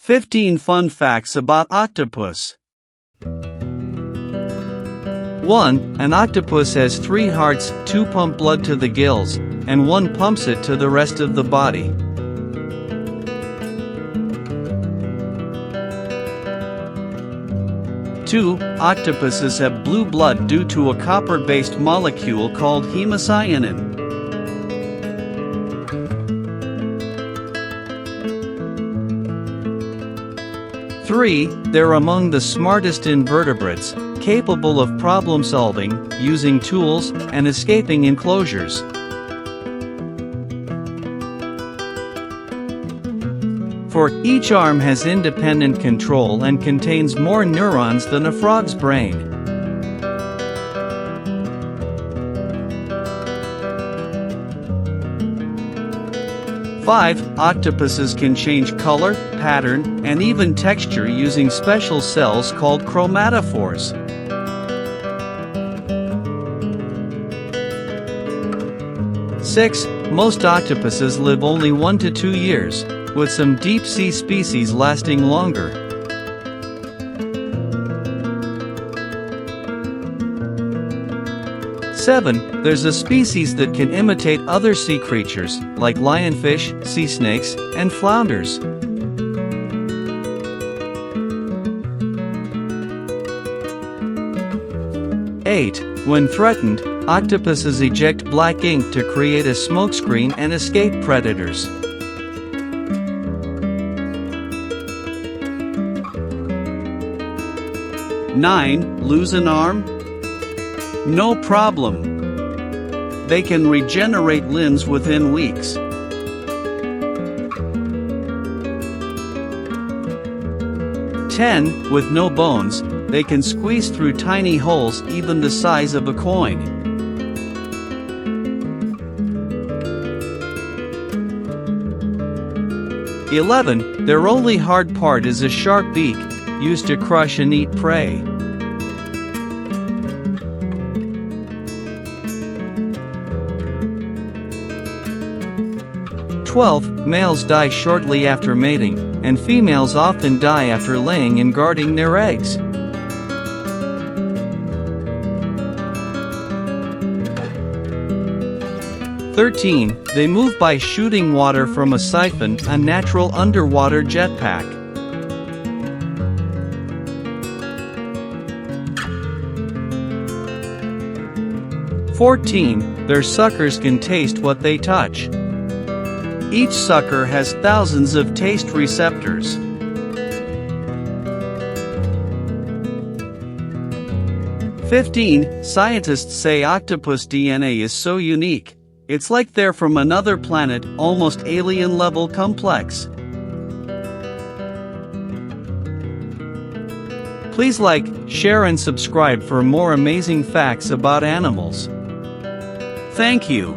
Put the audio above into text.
15 Fun Facts about Octopus. 1. An octopus has 3 hearts, 2 pump blood to the gills, and 1 pumps it to the rest of the body. 2. Octopuses have blue blood due to a copper-based molecule called hemocyanin. 3. They're among the smartest invertebrates, capable of problem-solving, using tools, and escaping enclosures. For each arm has independent control and contains more neurons than a frog's brain. 5. Octopuses can change color, pattern, and even texture using special cells called chromatophores. 6. Most octopuses live only 1 to 2 years, with some deep-sea species lasting longer. 7. There's a species that can imitate other sea creatures, like lionfish, sea snakes, and flounders. 8. When threatened, octopuses eject black ink to create a smokescreen and escape predators. 9. Lose an arm? No problem. They can regenerate limbs within weeks. 10. With no bones, they can squeeze through tiny holes even the size of a coin. 11. Their only hard part is a sharp beak, used to crush and eat prey. 12. Males die shortly after mating, and females often die after laying and guarding their eggs. 13. They move by shooting water from a siphon, a natural underwater jetpack. 14. Their suckers can taste what they touch. Each sucker has thousands of taste receptors. 15. Scientists say octopus DNA is so unique, it's like they're from another planet, almost alien-level complex. Please like, share and subscribe for more amazing facts about animals. Thank you.